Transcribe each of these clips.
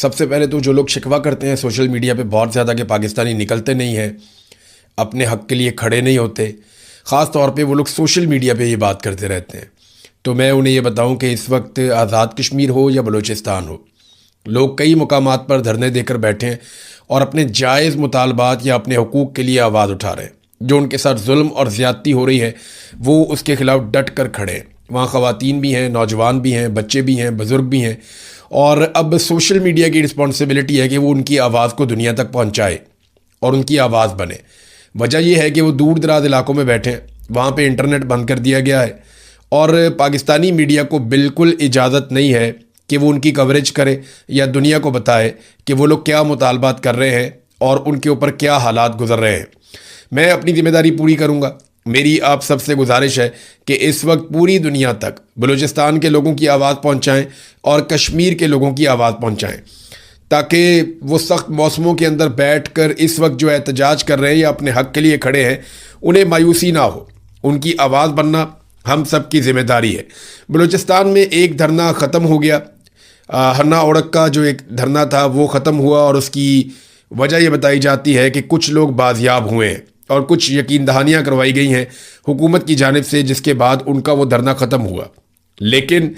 सबसे पहले तो जो लोग शिकवा करते हैं सोशल मीडिया पे बहुत ज़्यादा कि पाकिस्तानी निकलते नहीं हैं, अपने हक़ के लिए खड़े नहीं होते, ख़ास तौर पे वो लोग सोशल मीडिया पे ये बात करते रहते हैं। तो मैं उन्हें ये बताऊं कि इस वक्त आज़ाद कश्मीर हो या बलूचिस्तान हो, लोग कई मुकामात पर धरने देकर बैठे हैं और अपने जायज़ मुतालबात या अपने हकूक़ के लिए आवाज़ उठा रहे हैं। जो उनके साथ जुल्म और ज़्यादती हो रही है वो उसके ख़िलाफ़ डट कर खड़े हैं। वहाँ ख़वातीन भी हैं, नौजवान भी हैं, बच्चे भी हैं, बुज़ुर्ग भी हैं। और अब सोशल मीडिया की रिस्पॉन्सिबिलिटी है कि वो उनकी आवाज़ को दुनिया तक पहुँचाए और उनकी आवाज़ बने। वजह यह है कि वो दूर दराज इलाकों में बैठे हैं, वहाँ पे इंटरनेट बंद कर दिया गया है और पाकिस्तानी मीडिया को बिल्कुल इजाज़त नहीं है कि वो उनकी कवरेज करे या दुनिया को बताए कि वो लोग क्या मुतालबात कर रहे हैं और उनके ऊपर क्या हालात गुजर रहे हैं। मैं अपनी ज़िम्मेदारी पूरी करूँगा। मेरी आप सबसे गुजारिश है कि इस वक्त पूरी दुनिया तक बलूचिस्तान के लोगों की आवाज़ पहुँचाएँ और कश्मीर के लोगों की आवाज़ पहुँचाएँ, ताकि वो सख्त मौसमों के अंदर बैठकर इस वक्त जो एहतजाज कर रहे हैं या अपने हक़ के लिए खड़े हैं, उन्हें मायूसी ना हो। उनकी आवाज़ बनना हम सब की ज़िम्मेदारी है। बलूचिस्तान में एक धरना ख़त्म हो गया, हन्ना ओढ़क का जो एक धरना था वो ख़त्म हुआ और उसकी वजह ये बताई जाती है कि कुछ लोग बाजियाब हुए हैं और कुछ यकीन दहानियाँ करवाई गई हैं हुकूमत की जानिब से, जिसके बाद उनका वो धरना ख़त्म हुआ। लेकिन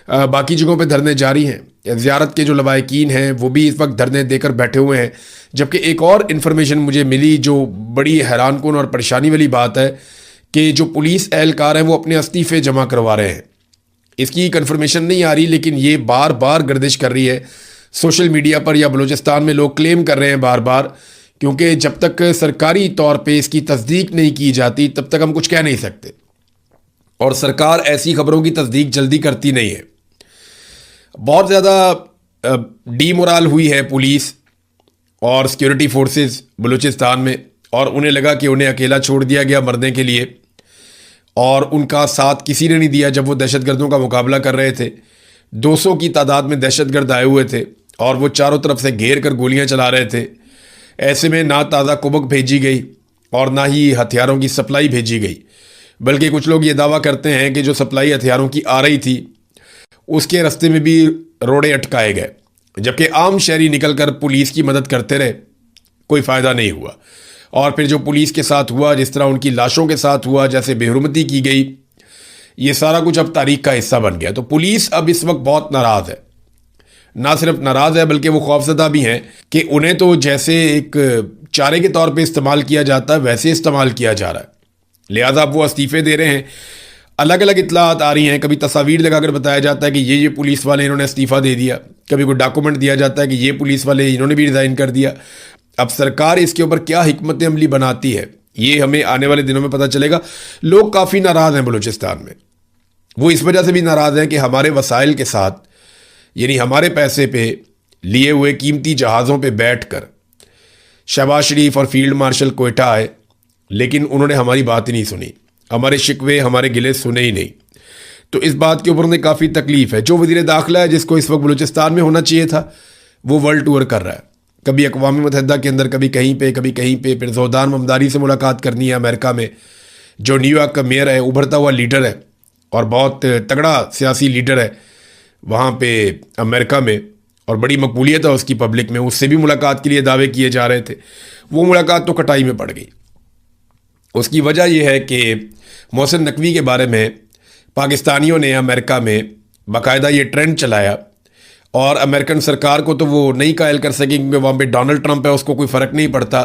बाकी जगहों पे धरने जारी हैं। ज़ियारत के जो लवाहिकीन हैं वो भी इस वक्त धरने देकर बैठे हुए हैं। जबकि एक और इन्फॉर्मेशन मुझे मिली जो बड़ी हैरानकुन और परेशानी वाली बात है कि जो पुलिस एहलकार हैं वो अपने इस्तीफ़े जमा करवा रहे हैं। इसकी कन्फर्मेशन नहीं आ रही, लेकिन ये बार बार गर्दिश कर रही है सोशल मीडिया पर या बलूचिस्तान में लोग क्लेम कर रहे हैं बार बार, क्योंकि जब तक सरकारी तौर पे इसकी तस्दीक नहीं की जाती तब तक हम कुछ कह नहीं सकते और सरकार ऐसी खबरों की तस्दीक जल्दी करती नहीं है। बहुत ज़्यादा डीमोरल हुई है पुलिस और सिक्योरिटी फोर्सेस बलूचिस्तान में, और उन्हें लगा कि उन्हें अकेला छोड़ दिया गया मरने के लिए और उनका साथ किसी ने नहीं दिया जब वो दहशतगर्दों का मुकाबला कर रहे थे। 200 की तादाद में दहशतगर्द आए हुए थे और वो चारों तरफ से घेर कर गोलियां चला रहे थे। ऐसे में ना ताज़ा कुबक भेजी गई और ना ही हथियारों की सप्लाई भेजी गई, बल्कि कुछ लोग ये दावा करते हैं कि जो सप्लाई हथियारों की आ रही थी उसके रास्ते में भी रोड़े अटकाए गए, जबकि आम शहरी निकलकर पुलिस की मदद करते रहे, कोई फ़ायदा नहीं हुआ। और फिर जो पुलिस के साथ हुआ, जिस तरह उनकी लाशों के साथ हुआ, जैसे बेहुरमती की गई, ये सारा कुछ अब तारीख का हिस्सा बन गया। तो पुलिस अब इस वक्त बहुत नाराज़ है। ना सिर्फ नाराज़ है बल्कि वो खौफजदा भी हैं कि उन्हें तो जैसे एक चारे के तौर पे इस्तेमाल किया जाता है वैसे इस्तेमाल किया जा रहा है। लिहाजा अब वो इस्तीफ़े दे रहे हैं। अलग अलग इत्तलात आ रही हैं, कभी तस्वीर लगाकर बताया जाता है कि ये पुलिस वाले इन्होंने इस्तीफ़ा दे दिया, कभी कोई डॉक्यूमेंट दिया जाता है कि ये पुलिस वाले इन्होंने भी रिज़ाइन कर दिया। अब सरकार इसके ऊपर क्या हिकमत अमली बनाती है ये हमें आने वाले दिनों में पता चलेगा। लोग काफ़ी नाराज़ हैं बलूचिस्तान में। वो इस वजह से भी नाराज़ हैं कि हमारे वसाइल के साथ, यानी हमारे पैसे पे लिए हुए कीमती जहाज़ों पे बैठकर शहबाज शरीफ और फील्ड मार्शल कोयटा आए, लेकिन उन्होंने हमारी बात ही नहीं सुनी, हमारे शिकवे हमारे गिले सुने ही नहीं। तो इस बात के ऊपर उन्हें काफ़ी तकलीफ़ है। जो वज़ीर दाखिला है जिसको इस वक्त बलूचिस्तान में होना चाहिए था, वो वर्ल्ड टूर कर रहा है, कभी अक़वाम मुत्तहिदा के अंदर, कभी कहीं पे, कभी कहीं पे। फिर ज़ोदान ममदारी से मुलाकात करनी है अमेरिका में, जो न्यूयॉर्क का मेयर है, उभरता हुआ लीडर है और बहुत तगड़ा सियासी लीडर है वहाँ पे अमेरिका में, और बड़ी मकबूलियत है उसकी पब्लिक में। उससे भी मुलाकात के लिए दावे किए जा रहे थे, वो मुलाकात तो कटाई में पड़ गई। उसकी वजह यह है कि मोहसिन नकवी के बारे में पाकिस्तानियों ने अमेरिका में बाकायदा ये ट्रेंड चलाया और अमेरिकन सरकार को तो वो नहीं कायल कर सके क्योंकि वहाँ पे डोनाल्ड ट्रंप है, उसको कोई फ़र्क नहीं पड़ता।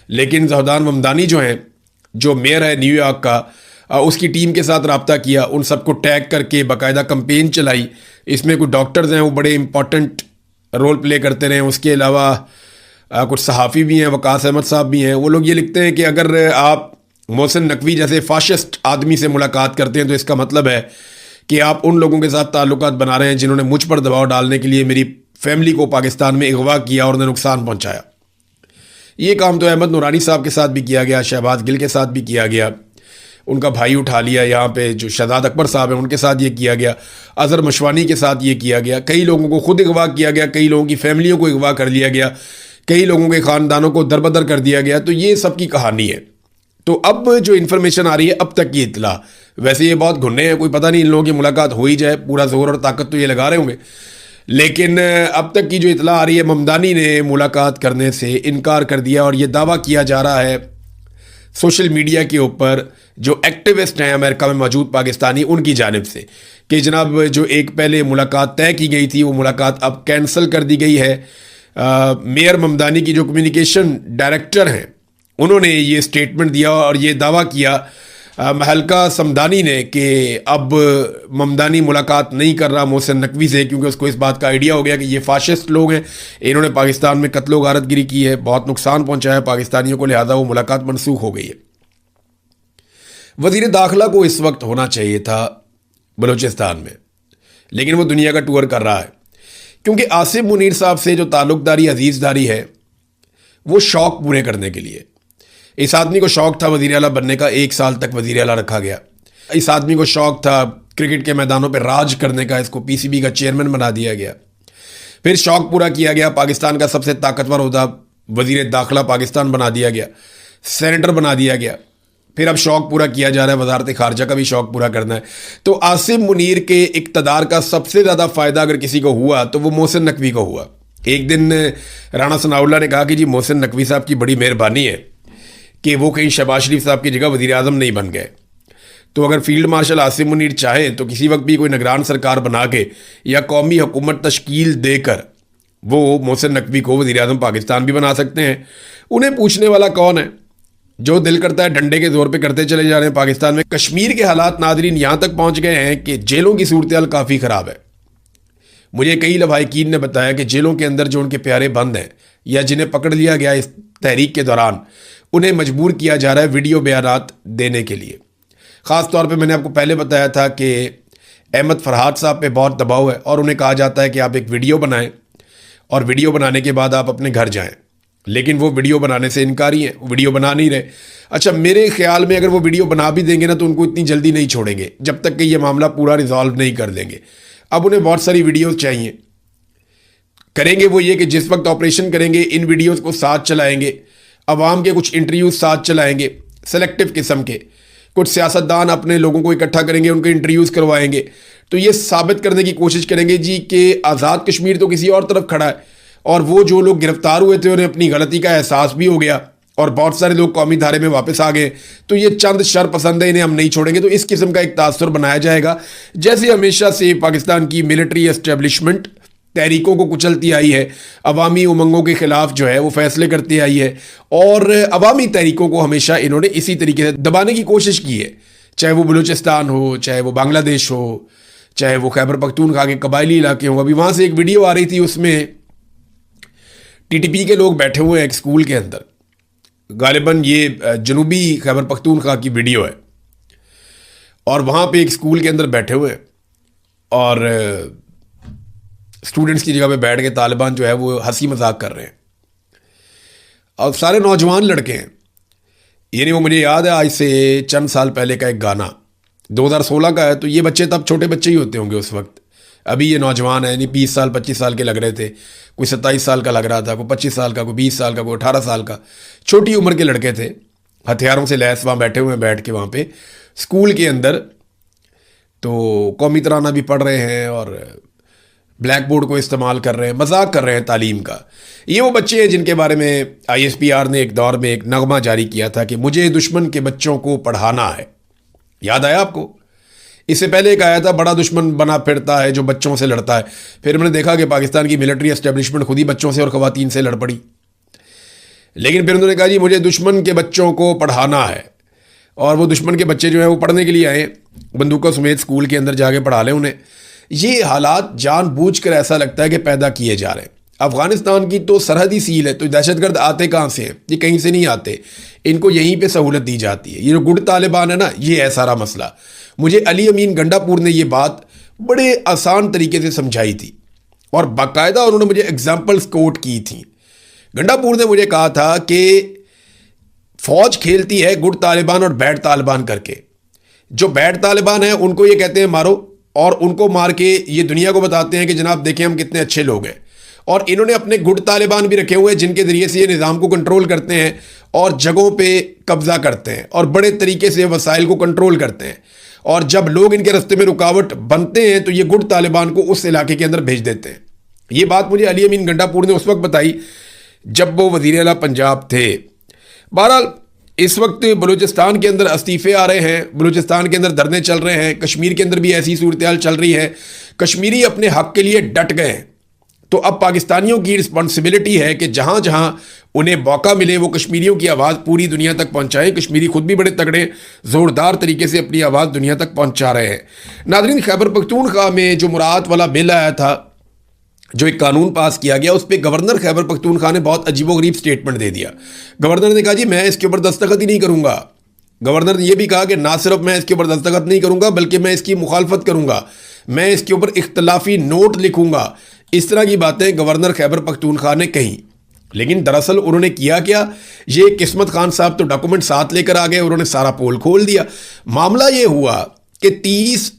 लेकिन ज़ोदान ममदानी जो हैं, जो मेयर है न्यूयॉर्क का, उसकी टीम के साथ रब्ता किया, उन सबको टैग करके बाकायदा कंपेन चलाई। इसमें कुछ डॉक्टर्स हैं वो बड़े इंपॉर्टेंट रोल प्ले करते रहे। उसके अलावा कुछ सहाफ़ी भी हैं, वकास अहमद साहब भी हैं। वो लोग ये लिखते हैं कि अगर आप मोहसिन नकवी जैसे फाशिस्ट आदमी से मुलाकात करते हैं तो इसका मतलब है कि आप उन लोगों के साथ ताल्लुकात बना रहे हैं जिन्होंने मुझ पर दबाव डालने के लिए मेरी फैमिली को पाकिस्तान में अगवा किया और उन्हें नुकसान पहुंचाया। ये काम तो अहमद नूरानी साहब के साथ भी किया गया, शहबाज गिल के साथ भी किया गया, उनका भाई उठा लिया, यहाँ पे जो शहजाद अकबर साहब हैं उनके साथ ये किया गया, अज़हर मशवानी के साथ ये किया गया, कई लोगों को खुद अगवा किया गया, कई लोगों की फैमिलियों को अगवा कर लिया गया, कई लोगों के ख़ानदानों को दरबदर कर दिया गया। तो ये सब की कहानी है। तो अब जो इन्फॉर्मेशन आ रही है, अब तक की इत्तला, वैसे ये बहुत घुन्ने हैं, कोई पता नहीं इन लोगों की मुलाकात हो ही जाए, पूरा जोर और ताकत तो ये लगा रहे होंगे, लेकिन अब तक की जो इतला आ रही है, ममदानी ने मुलाकात करने से इनकार कर दिया और ये दावा किया जा रहा है सोशल मीडिया के ऊपर जो एक्टिविस्ट हैं अमेरिका में मौजूद पाकिस्तानी, उनकी जानिब से कि जनाब जो एक पहले मुलाकात तय की गई थी वो मुलाकात अब कैंसिल कर दी गई है। मेयर ममदानी की जो कम्युनिकेशन डायरेक्टर हैं उन्होंने ये स्टेटमेंट दिया और ये दावा किया महलका समदानी ने कि अब ममदानी मुलाकात नहीं कर रहा मोहसिन नकवी से, क्योंकि उसको इस बात का आइडिया हो गया कि ये फाशिस्ट लोग हैं, इन्होंने पाकिस्तान में कत्लो गारतगिरी की है, बहुत नुकसान पहुंचाया है पाकिस्तानियों को, लिहाजा वो मुलाकात मनसूख हो गई है। वज़ीर दाखिला को इस वक्त होना चाहिए था बलूचिस्तान में, लेकिन वो दुनिया का टूर कर रहा है, क्योंकि आसिम मुनीर साहब से जो ताल्लुकदारी अजीज़दारी है वो शौक़ पूरे करने के लिए। इस आदमी को शौक़ था वज़ीर आला बनने का, 1 साल तक वज़ीर आला रखा गया। इस आदमी को शौक़ था क्रिकेट के मैदानों पर राज करने का, इसको पीसीबी का चेयरमैन बना दिया गया। फिर शौक़ पूरा किया गया, पाकिस्तान का सबसे ताकतवर ओहदा वज़ीर दाखिला पाकिस्तान बना दिया गया, सेनेटर बना दिया गया। फिर अब शौक़ पूरा किया जा रहा है, वज़ारत ख़ारजा का भी शौक़ पूरा करना है। तो आसिम मुनीर के इक़्तिदार का सबसे ज़्यादा फ़ायदा अगर किसी को हुआ तो वो मोहसिन नकवी को हुआ। एक दिन राणा सनाउल्लाह ने कहा कि जी मोहसिन नकवी साहब की बड़ी मेहरबानी है कि वो कहीं शहबाज शरीफ साहब की जगह वज़ीर आज़म नहीं बन गए। तो अगर फील्ड मार्शल आसिम मुनीर चाहें तो किसी वक्त भी कोई निगरान सरकार बना के या कौमी हुकूमत तश्कील देकर वो मोहसिन नकवी को वज़ीर आज़म पाकिस्तान भी बना सकते हैं। उन्हें पूछने वाला कौन है? जो दिल करता है डंडे के जोर पे करते चले जा रहे हैं। पाकिस्तान में कश्मीर के हालात नादरीन यहाँ तक पहुँच गए हैं कि जेलों की सूरत हाल काफ़ी ख़राब है। मुझे कई लवाहिकीन ने बताया कि जेलों के अंदर जो उनके प्यारे बंद हैं या जिन्हें पकड़ लिया गया इस तहरीक के दौरान, उन्हें मजबूर किया जा रहा है वीडियो बयानात देने के लिए। ख़ास तौर पे मैंने आपको पहले बताया था कि अहमद फरहाद साहब पे बहुत दबाव है और उन्हें कहा जाता है कि आप एक वीडियो बनाएं और वीडियो बनाने के बाद आप अपने घर जाएं, लेकिन वो वीडियो बनाने से इनकारी हैं, वीडियो बना नहीं रहे। अच्छा, मेरे ख्याल में अगर वो वीडियो बना भी देंगे ना तो उनको इतनी जल्दी नहीं छोड़ेंगे जब तक कि ये मामला पूरा रिजॉल्व नहीं कर देंगे। अब उन्हें बहुत सारी वीडियोज़ चाहिए। करेंगे वो ये कि जिस वक्त ऑपरेशन करेंगे इन वीडियोज़ को साथ चलाएंगे, अवाम के कुछ इंटरव्यूज़ साथ चलाएंगे सेलेक्टिव किस्म के, कुछ सियासतदान अपने लोगों को इकट्ठा करेंगे, उनके इंटरव्यूज़ करवाएंगे, तो ये साबित करने की कोशिश करेंगे जी कि आज़ाद कश्मीर तो किसी और तरफ खड़ा है और वो जो लोग गिरफ्तार हुए थे उन्हें अपनी गलती का एहसास भी हो गया और बहुत सारे लोग कौमी धारे में वापस आ गए, तो ये चंद शर पसंद है, इन्हें हम नहीं छोड़ेंगे। तो इस किस्म का एक तासुर बनाया जाएगा। जैसे हमेशा से पाकिस्तान की मिलिट्री एस्टेब्लिशमेंट तहरीकों को कुचलती आई है, अवामी उमंगों के ख़िलाफ़ जो है वो फैसले करती आई है और अवामी तहरीकों को हमेशा इन्होंने इसी तरीके से दबाने की कोशिश की है, चाहे वो बलूचिस्तान हो, चाहे वो बांग्लादेश हो, चाहे वो खैबर पख्तूनख्वा के कबायली इलाके हों। अभी वहाँ से एक वीडियो आ रही थी, उसमें टीटीपी के लोग बैठे हुए हैं एक स्कूल के अंदर, गालिबन ये जनूबी खैबर पख्तूनख्वा की वीडियो है, और वहाँ पे एक स्कूल के अंदर बैठे हुए हैं और स्टूडेंट्स की जगह पे बैठ के तालिबान जो है वो हंसी मजाक कर रहे हैं और सारे नौजवान लड़के हैं। यानी वो मुझे याद है आज से चंद साल पहले का एक गाना 2016 का है, तो ये बच्चे तब छोटे बच्चे ही होते होंगे उस वक्त। अभी ये नौजवान है, यानी 20 साल 25 साल के लग रहे थे, कोई 27 साल का लग रहा था, कोई 25 साल का, कोई 20 साल का, कोई 18 साल का, छोटी उम्र के लड़के थे, हथियारों से लैस वहाँ बैठे हुए हैं, बैठ के वहाँ पे स्कूल के अंदर तो कौमी तराना भी पढ़ रहे हैं और ब्लैक बोर्ड को इस्तेमाल कर रहे हैं, मजाक कर रहे हैं तालीम का। ये वो बच्चे हैं जिनके बारे में ISPR ने एक दौर में एक नगमा जारी किया था कि मुझे दुश्मन के बच्चों को पढ़ाना है। याद आया आपको? इससे पहले एक आया था बड़ा दुश्मन बना फिरता है जो बच्चों से लड़ता है। फिर मैंने देखा कि पाकिस्तान की मिलिट्री एस्टेब्लिशमेंट खुद ही बच्चों से और ख़वातीन से लड़ पड़ी। लेकिन फिर उन्होंने कहा जी मुझे दुश्मन के बच्चों को पढ़ाना है, और वो दुश्मन के बच्चे जो हैं वो पढ़ने के लिए आए, बंदूकों समेत स्कूल के अंदर जाके पढ़ा लें उन्हें। ये हालात जानबूझकर ऐसा लगता है कि पैदा किए जा रहे हैं। अफ़गानिस्तान की तो सरहदी सील है, तो दहशतगर्द आते कहाँ से हैं? ये कहीं से नहीं आते, इनको यहीं पे सहूलत दी जाती है। ये जो गुड तालिबान है ना, ये है सारा मसला। मुझे अली अमीन गंडापुर ने ये बात बड़े आसान तरीके से समझाई थी और बाकायदा उन्होंने मुझे एग्जाम्पल्स कोट की थी। गंडापुर ने मुझे कहा था कि फौज खेलती है गुड तालिबान और बैड तालिबान करके। जो बैड तालिबान है उनको ये कहते हैं मारो, और उनको मार के ये दुनिया को बताते हैं कि जनाब देखें हम कितने अच्छे लोग हैं। और इन्होंने अपने गुड तालिबान भी रखे हुए हैं जिनके ज़रिए से ये निज़ाम को कंट्रोल करते हैं और जगहों पे कब्ज़ा करते हैं और बड़े तरीके से वसाइल को कंट्रोल करते हैं। और जब लोग इनके रास्ते में रुकावट बनते हैं तो ये गुड तालिबान को उस इलाके के अंदर भेज देते हैं। ये बात मुझे अली अमीन गंडापुर ने उस वक्त बताई जब वो वज़ीर आला पंजाब थे। बहरहाल इस वक्त बलूचिस्तान के अंदर इस्तीफ़े आ रहे हैं, बलूचिस्तान के अंदर धरने चल रहे हैं, कश्मीर के अंदर भी ऐसी सूरत हाल चल रही है। कश्मीरी अपने हक़ के लिए डट गए हैं। तो अब पाकिस्तानियों की रिस्पॉन्सिबिलिटी है कि जहाँ जहाँ उन्हें मौका मिले वो कश्मीरियों की आवाज़ पूरी दुनिया तक पहुँचाएँ। कश्मीरी खुद भी बड़े तगड़े ज़ोरदार तरीके से अपनी आवाज़ दुनिया तक पहुँचा रहे हैं। नाज़रीन, खैबर पख्तूनख्वा में जो मुराद वाला बिल आया था, जो एक कानून पास किया गया, उस पर गवर्नर खैबर पख्तूनख्वा ने बहुत अजीबोगरीब स्टेटमेंट दे दिया। गवर्नर ने कहा जी मैं इसके ऊपर दस्तखत ही नहीं करूँगा। गवर्नर ने यह भी कहा कि ना सिर्फ मैं इसके ऊपर दस्तखत नहीं करूँगा बल्कि मैं इसकी मुखालफत करूँगा, मैं इसके ऊपर इख्तलाफी नोट लिखूँगा। इस तरह की बातें गवर्नर खैबर पख्तूनख्वा ने कही। लेकिन दरअसल उन्होंने किया क्या, ये किस्मत खान साहब तो डॉक्यूमेंट साथ लेकर आ गए, उन्होंने सारा पोल खोल दिया। मामला ये हुआ कि 30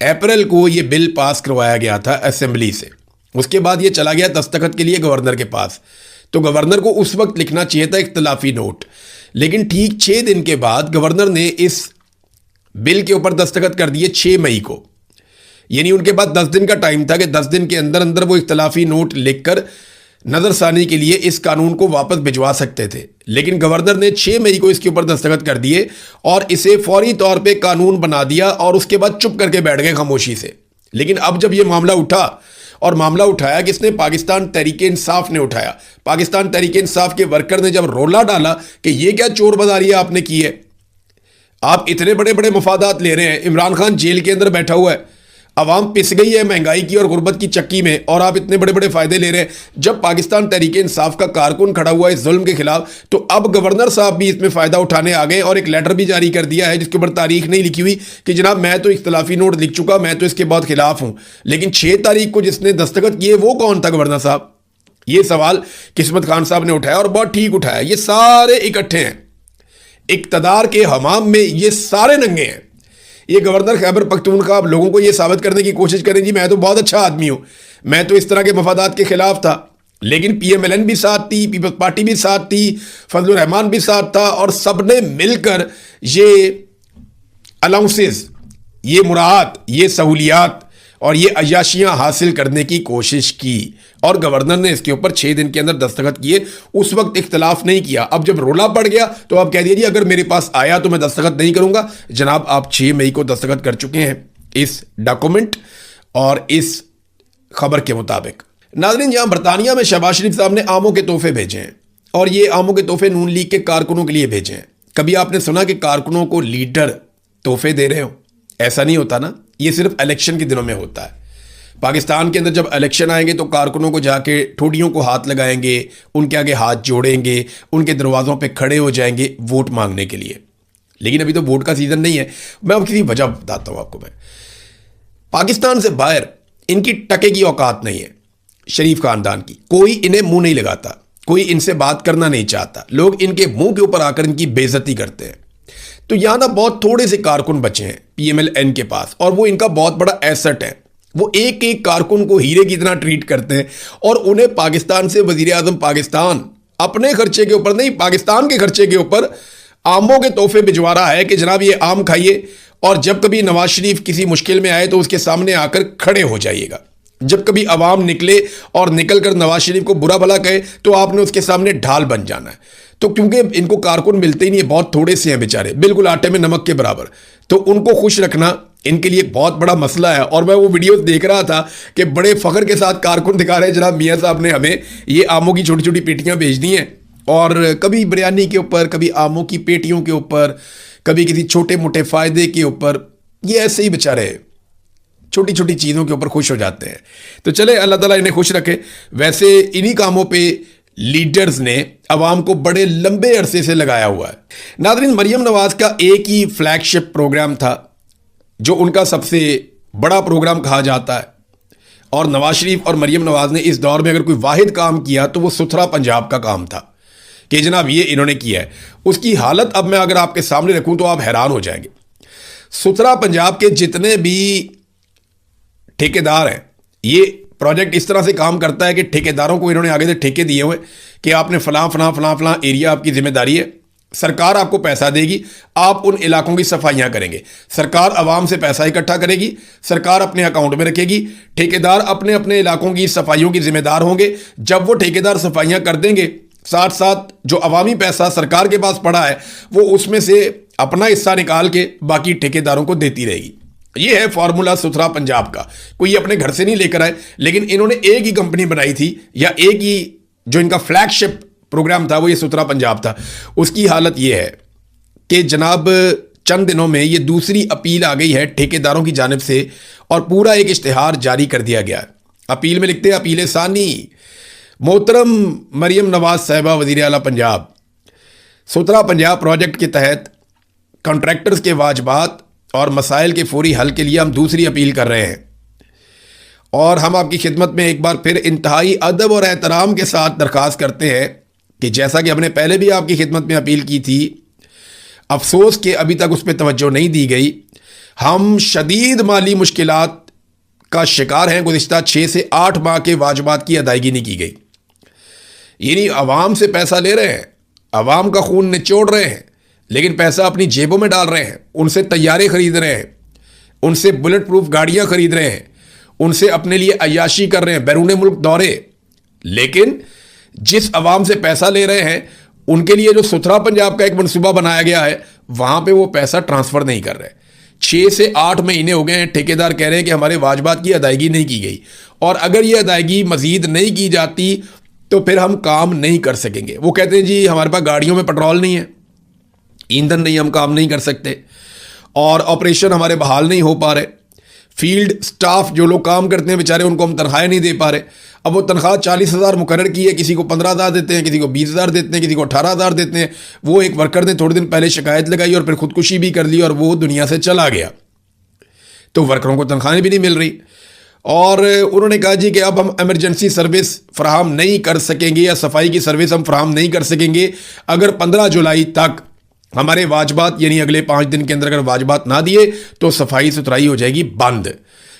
अप्रैल को ये बिल पास करवाया गया था असेंबली से। उसके बाद ये चला गया दस्तखत के लिए गवर्नर के पास। तो गवर्नर को उस वक्त लिखना चाहिए था इख्तलाफी नोट, लेकिन ठीक 6 दिन के बाद गवर्नर ने इस बिल के ऊपर दस्तखत कर दिए 6 मई को। यानी उनके पास 10 दिन का टाइम था कि 10 दिन के अंदर अंदर वो इख्तलाफी नोट लिखकर नज़रसानी के लिए इस कानून को वापस भिजवा सकते थे। लेकिन गवर्नर ने 6 मई को इसके ऊपर दस्तखत कर दिए और इसे फौरी तौर पे कानून बना दिया और उसके बाद चुप करके बैठ गए खामोशी से। लेकिन अब जब ये मामला उठा और मामला उठाया किसने, पाकिस्तान तहरीक इंसाफ ने उठाया। पाकिस्तान तहरीक इंसाफ के वर्कर ने जब रोला डाला कि ये क्या चोर बाजारी आपने की है, आप इतने बड़े बड़े मफादात ले रहे हैं, इमरान खान जेल के अंदर बैठा हुआ है, अवाम पिस गई है महंगाई की और गुर्बत की चक्की में, और आप इतने बड़े बड़े फायदे ले रहे हैं। जब पाकिस्तान तहरीक इंसाफ का कारकुन खड़ा हुआ इस जुल्म के खिलाफ, तो अब गवर्नर साहब भी इसमें फ़ायदा उठाने आ गए और एक लेटर भी जारी कर दिया है जिसके ऊपर तारीख नहीं लिखी हुई कि जनाब मैं तो इख्तलाफी नोट लिख चुका, मैं तो इसके बहुत खिलाफ हूँ। लेकिन 6 तारीख को जिसने दस्तखत किए वो कौन था गवर्नर साहब? ये सवाल किस्मत खान साहब ने उठाया और बहुत ठीक उठाया। ये सारे इकट्ठे हैं, इक़्तिदार के हमाम में ये सारे नंगे हैं। ये गवर्नर खैबर पख्तूनख्वा आप लोगों को ये साबित करने की कोशिश करें जी मैं तो बहुत अच्छा आदमी हूँ, मैं तो इस तरह के मफादात के खिलाफ था। लेकिन PMLN भी साथ थी, पीपल्स पार्टी भी साथ थी, फजलुर रहमान भी साथ था, और सबने मिलकर ये अलाउंसेस, ये मुराद, ये सहूलियात और ये अय्याशियाँ हासिल करने की कोशिश की। और गवर्नर ने इसके ऊपर 6 दिन के अंदर दस्तखत किए। उस वक्त इख्तलाफ नहीं किया। अब जब रोला पड़ गया तो आप कह दीजिए अगर मेरे पास आया तो मैं दस्तखत नहीं करूंगा। जनाब आप 6 मई को दस्तखत कर चुके हैं इस डॉक्यूमेंट और इस खबर के मुताबिक। नाज़रीन, यहाँ बरतानिया में शहबाज शरीफ साहब ने आमों के तोहफे भेजे हैं और ये आमों के तोहफे नून लीग के कारकुनों के लिए भेजे हैं। कभी आपने सुना कि कारकुनों को लीडर तोहफे दे रहे हो? ऐसा नहीं होता ना, ये सिर्फ इलेक्शन के दिनों में होता है। पाकिस्तान के अंदर जब इलेक्शन आएंगे तो कारकुनों को जाके ठोडियों को हाथ लगाएंगे, उनके आगे हाथ जोड़ेंगे, उनके दरवाज़ों पे खड़े हो जाएंगे वोट मांगने के लिए। लेकिन अभी तो वोट का सीज़न नहीं है। मैं अब किसी वजह बताता हूँ आपको। मैं पाकिस्तान से बाहर इनकी टके की औकात नहीं है शरीफ खानदान की। कोई इन्हें मुंह नहीं लगाता, कोई इनसे बात करना नहीं चाहता। लोग इनके मुंह के ऊपर आकर इनकी बेइज्जती करते हैं। तो यहाँ ना बहुत थोड़े से कारकुन बचे हैं PMLN के पास, और वो इनका बहुत बड़ा एसेट है। वो एक एक कारकुन को हीरे की तरह ट्रीट करते हैं और उन्हें पाकिस्तान से वजीर आजम पाकिस्तान अपने खर्चे के ऊपर नहीं, पाकिस्तान के खर्चे के ऊपर आमों के तोहफे भिजवा रहा है कि जनाब ये आम खाइए, और जब कभी नवाज शरीफ किसी मुश्किल में आए तो उसके सामने आकर खड़े हो जाइएगा। जब कभी अवाम निकले और निकल कर नवाज शरीफ को बुरा भला कहे तो आपने उसके सामने ढाल बन जाना है। तो क्योंकि इनको कारकुन मिलते ही नहीं, बहुत थोड़े से हैं बेचारे, बिल्कुल आटे में नमक के बराबर, तो उनको खुश रखना इनके लिए बहुत बड़ा मसला है। और मैं वो वीडियोस देख रहा था कि बड़े फख्र के साथ कारकुन दिखा रहे हैं जनाब मियाँ साहब ने हमें ये आमों की छोटी छोटी पेटियाँ भेज दी हैं, और कभी बिरयानी के ऊपर, कभी आमों की पेटियों के ऊपर, कभी किसी छोटे मोटे फ़ायदे के ऊपर। ये ऐसे ही बेचारे छोटी छोटी चीज़ों के ऊपर खुश हो जाते हैं। तो चले अल्लाह ताला इन्हें खुश रखे। वैसे इन्हीं कामों पे लीडर्स ने अवाम को बड़े लंबे अरसे से लगाया हुआ है। नाज़रीन, मरियम नवाज़ का एक ही फ्लैगशिप प्रोग्राम था जो उनका सबसे बड़ा प्रोग्राम कहा जाता है, और नवाज शरीफ और मरियम नवाज़ ने इस दौर में अगर कोई वाहिद काम किया तो वो सुथरा पंजाब का काम था कि जनाब ये इन्होंने किया है। उसकी हालत अब मैं अगर आपके सामने रखूं तो आप हैरान हो जाएंगे। सुथरा पंजाब के जितने भी ठेकेदार हैं, ये प्रोजेक्ट इस तरह से काम करता है कि ठेकेदारों को इन्होंने आगे से ठेके दिए हुए कि आपने फलां फलां फलां फलां एरिया आपकी जिम्मेदारी है, सरकार आपको पैसा देगी, आप उन इलाकों की सफाइयां करेंगे। सरकार आवाम से पैसा इकट्ठा करेगी, सरकार अपने अकाउंट में रखेगी, ठेकेदार अपने अपने इलाकों की सफाइयों की जिम्मेदार होंगे। जब वो ठेकेदार सफाइयां कर देंगे, साथ साथ जो अवामी पैसा सरकार के पास पड़ा है वो उसमें से अपना हिस्सा निकाल के बाकी ठेकेदारों को देती रहेगी। ये है फॉर्मूला सुथरा पंजाब का। कोई अपने घर से नहीं लेकर आए, लेकिन इन्होंने एक ही कंपनी बनाई थी, या एक ही जो इनका फ्लैगशिप प्रोग्राम था वो ये सुथरा पंजाब था। उसकी हालत ये है कि जनाब चंद दिनों में ये दूसरी अपील आ गई है ठेकेदारों की जानिब से, और पूरा एक इश्तिहार जारी कर दिया गया। अपील में लिखते हैं, अपील सानी मोहतरम मरियम नवाज साहिबा वज़ीर आला पंजाब, सुथरा पंजाब प्रोजेक्ट के तहत कॉन्ट्रैक्टर्स के वाजबात और मसाइल के फौरी हल के लिए हम दूसरी अपील कर रहे हैं, और हम आपकी खिदमत में एक बार फिर इंतहाई अदब और एहतराम के साथ दरख्वास्त करते हैं कि जैसा कि हमने पहले भी आपकी खिदमत में अपील की थी, अफसोस कि अभी तक उस पर तवज्जो नहीं दी गई। हम शदीद माली मुश्किलात का शिकार हैं। गुज़िश्ता 6 से 8 माह के वाजबात की अदायगी नहीं की गई। यानी अवाम से पैसा ले रहे हैं, अवाम का खून निचोड़ रहे हैं, लेकिन पैसा अपनी जेबों में डाल रहे हैं, उनसे तैयारे खरीद रहे हैं, उनसे बुलेट प्रूफ गाड़ियाँ खरीद रहे हैं, उनसे अपने लिए अय्याशी कर रहे हैं, बैरून मुल्क दौरे। लेकिन जिस अवाम से पैसा ले रहे हैं उनके लिए जो सुथरा पंजाब का एक मनसूबा बनाया गया है, वहाँ पे वो पैसा ट्रांसफ़र नहीं कर रहे। 6 से 8 महीने हो गए हैं, ठेकेदार कह रहे हैं कि हमारे वाजबात की अदायगी नहीं की गई, और अगर ये अदायगी मज़ीद नहीं की जाती तो फिर हम काम नहीं कर सकेंगे। वो कहते हैं जी हमारे पास गाड़ियों में पेट्रोल नहीं है, ईंधन नहीं, हम काम नहीं कर सकते, और ऑपरेशन हमारे बहाल नहीं हो पा रहे। फील्ड स्टाफ जो लोग काम करते हैं बेचारे, उनको हम तनख्वाहें नहीं दे पा रहे। अब वो तनख्वाह 40,000 मुकर्रर की है, किसी को 15,000 देते हैं, किसी को 20,000 देते हैं, किसी को 18,000 देते हैं। वो एक वर्कर ने थोड़े दिन पहले शिकायत लगाई और फिर खुदकुशी भी कर ली और वो दुनिया से चला गया। तो वर्करों को तनख्वाहें भी नहीं मिल रही, और उन्होंने कहा जी कि अब हम इमरजेंसी सर्विस फराहम नहीं कर सकेंगे, या सफाई की सर्विस हम फराहम नहीं कर सकेंगे अगर 15 जुलाई तक हमारे वाजबात, यानी अगले 5 दिन के अंदर अगर वाजबात ना दिए तो सफाई सुथराई हो जाएगी बंद।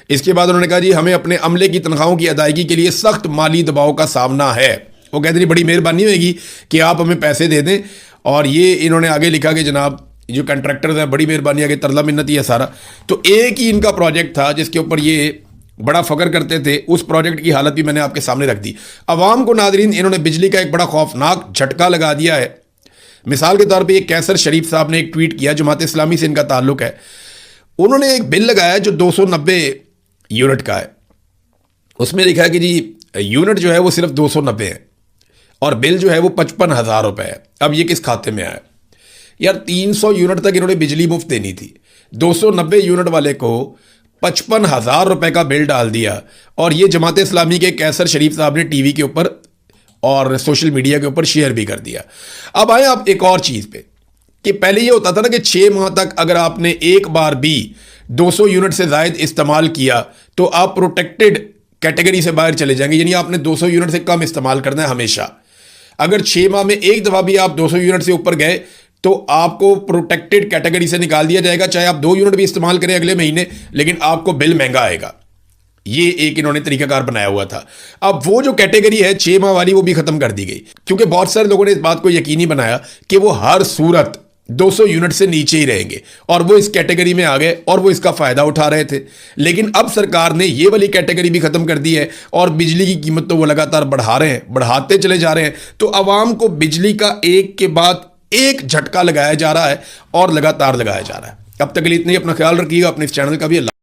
इसके बाद उन्होंने कहा जी हमें अपने अमले की तनख्वाहों की अदायगी के लिए सख्त माली दबाव का सामना है। वो कहते हैं बड़ी मेहरबानी होगी कि आप हमें पैसे दे दें। और ये इन्होंने आगे लिखा कि जनाब जो कंट्रैक्टर्स हैं, बड़ी मेहरबानी, आगे तरला मिन्नत ही है सारा। तो एक ही इनका प्रोजेक्ट था जिसके ऊपर ये बड़ा फ़ख्र करते थे, उस प्रोजेक्ट की हालत भी मैंने आपके सामने रख दी। अवाम को नादरीन इन्होंने बिजली का एक बड़ा खौफनाक झटका लगा दिया है। मिसाल के तौर पे ये कैसर शरीफ साहब ने एक ट्वीट किया, जमात इस्लामी से इनका ताल्लुक है। उन्होंने एक बिल लगाया जो 290 यूनिट का है। उसमें लिखा है कि जी यूनिट जो है वो सिर्फ 290 है और बिल जो है वो 55,000 रुपये है। अब ये किस खाते में आया यार? 300 यूनिट तक इन्होंने बिजली मुफ्त देनी थी, 290 यूनिट वाले को 55,000 रुपये का बिल डाल दिया। और ये जमात इस्लामी के कैसर शरीफ साहब ने टीवी के ऊपर और सोशल मीडिया के ऊपर शेयर भी कर दिया। अब आए आप एक और चीज़ पे कि पहले ये होता था ना कि 6 माह तक अगर आपने एक बार भी 200 यूनिट से ज़ायद इस्तेमाल किया तो आप प्रोटेक्टेड कैटेगरी से बाहर चले जाएंगे, यानी आपने 200 यूनिट से कम इस्तेमाल करना है हमेशा। अगर 6 माह में एक दफ़ा भी आप 200 यूनिट से ऊपर गए तो आपको प्रोटेक्टेड कैटेगरी से निकाल दिया जाएगा, चाहे आप 2 यूनिट भी इस्तेमाल करें अगले महीने, लेकिन आपको बिल महंगा आएगा। ये एक इन्होंने तरीकाकार बनाया हुआ था। अब वो जो कैटेगरी है 6 माह वाली, वो भी खत्म कर दी गई, क्योंकि बहुत सारे लोगों ने इस बात को यकीनी बनाया कि वो हर सूरत 200 यूनिट से नीचे ही रहेंगे, और वो इस कैटेगरी में आ गए और वो इसका फायदा उठा रहे थे। लेकिन अब सरकार ने ये वाली कैटेगरी भी खत्म कर दी है और बिजली की कीमत तो वो लगातार बढ़ा रहे हैं, बढ़ाते चले जा रहे हैं। तो आवाम को बिजली का एक के बाद एक झटका लगाया जा रहा है और लगातार लगाया जा रहा है। अब तक के लिए इतनी, अपना ख्याल रखिएगा, अपने इस चैनल का भी।